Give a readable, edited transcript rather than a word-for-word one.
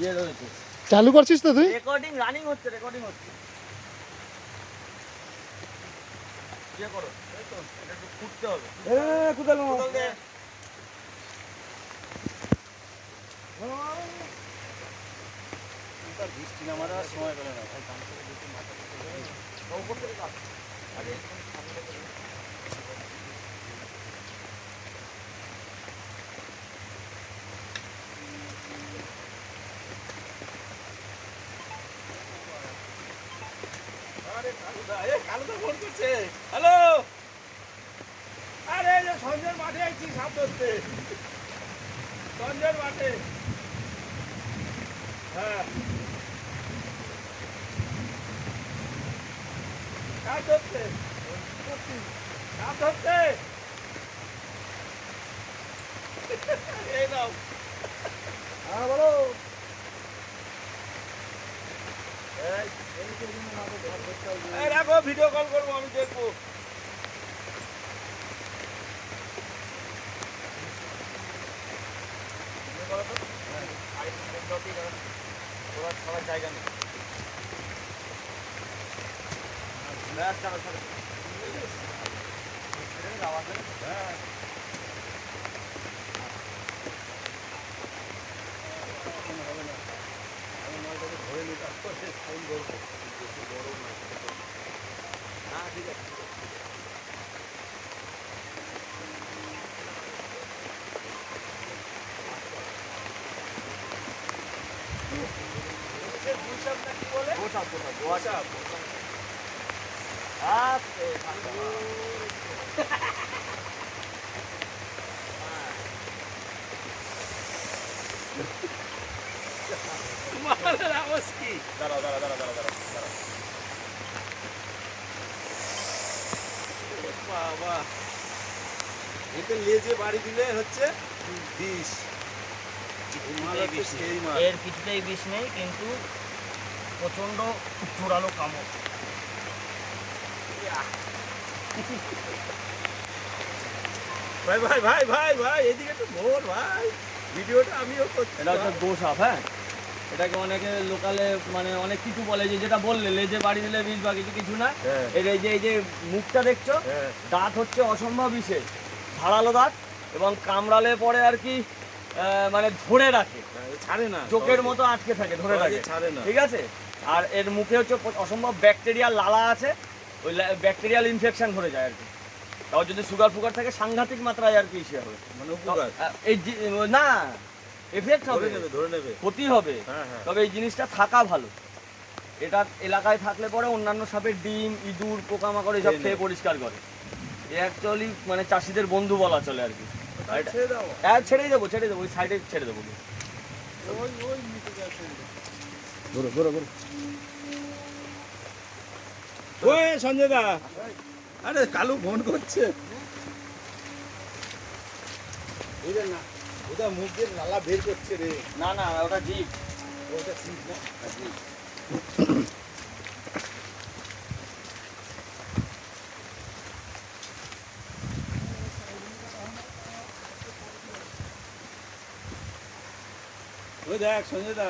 ইয়ে রয়েছে। চালু করছিস তো তুই? রেকর্ডিং রানিং হচ্ছে, রেকর্ডিং হচ্ছে। ইয়ে করো, এই তো, এটা একটু ফুটতে হবে। কোদাল দে। বৃষ্টি নামার আর সময় পেলে না ভাই, উপর থেকে কাট। আরে কালুদা ফোন করছে। হ্যালো, আরে এই যে সঞ্জয়ের মাঠে আইছি সাপ ধরতে, সঞ্জয়ের মাঠে। হ্যাঁ, সাপ ধরতে, সাপ ধরতে। এই নাও। হ্যাঁ বলো। এই রাখো, ভিডিও কল করবো, আমি দেখবো। সবার জায়গা নেই। ব্যাস, চলো চলো। হ্যাঁ, হবে না, আমি মালটাকে ধরে নিই, তারপরে ফোন করবো। বেশি বড় না। হ্যাঁ, ঠিক আছে। গোসাপ, গোসাপ। আস্তে, মালের আওয়াজ কি? দাঁড়াও। বাবা, এতে লেজে বাড়ি দিলে হচ্ছে বিষ। এই মাল হচ্ছে সেই মাল। এর কিছুতেই বিষ নেই, কিন্তু প্রচন্ড জোরালো কামড়। ভাই ভাই ভাই ভাই ভাই, এদিকে তো ভোর ভাই, ভিডিওটা আমিও করছি। এটা হচ্ছে গোসাপ। হ্যাঁ, এটাকে অনেকে লোকালে মানে অনেক কিছু বলে, যে যেটা বললে লেজে বাড়ি দিলে বিষ বা কিছু না। হ্যাঁ। এর এই যে মুখটা দেখছো, হ্যাঁ। দাঁত হচ্ছে অসম্ভব বিশেষ, ধারালো দাঁত, এবং কামড়ালে পরে আর কি মানে ধরে রাখে, ছাড়ে না, চোখের মতো আটকে থাকে, ধরে সহজে রাখে, ছাড়ে না। ঠিক আছে। আর এর মুখে হচ্ছে অসম্ভব ব্যাকটেরিয়াল লালা আছে, ওই ব্যাকটেরিয়াল ইনফেকশন ধরে যায় আর কি। তাও যদি সুগার ফুগার থাকে সাংঘাতিক মাত্রায় আর কি ইসে হবে, মানে উপকার এই না এফেক্ট হবে, ধরে নেবে। ক্ষতি হবে। হ্যাঁ, হ্যাঁ। তবে এই জিনিসটা থাকা ভালো। এটা এলাকায় থাকলে পরে অন্যান্য সাপের ডিম, ইঁদুর, পোকামাকড় এসব খেয়ে পরিষ্কার করে। এ অ্যাকচুয়ালি মানে চাষিদের বন্ধু বলা চলে আর কি। ছেড়ে দাও। হ্যাঁ, ছেড়েই দেবো, ওই সাইডে ছেড়ে দেবো। ওই নিচে যাচ্ছে। ওই সঞ্জয় দা, আরে কালু ফোন করছে। বুঝলেন না, ওটা মুখ দিয়ে লালা বের করছে রে। না ওটা জিপ। ওটা ঠিক না, ঠিক। ওই দেখ সঞ্জয় দা,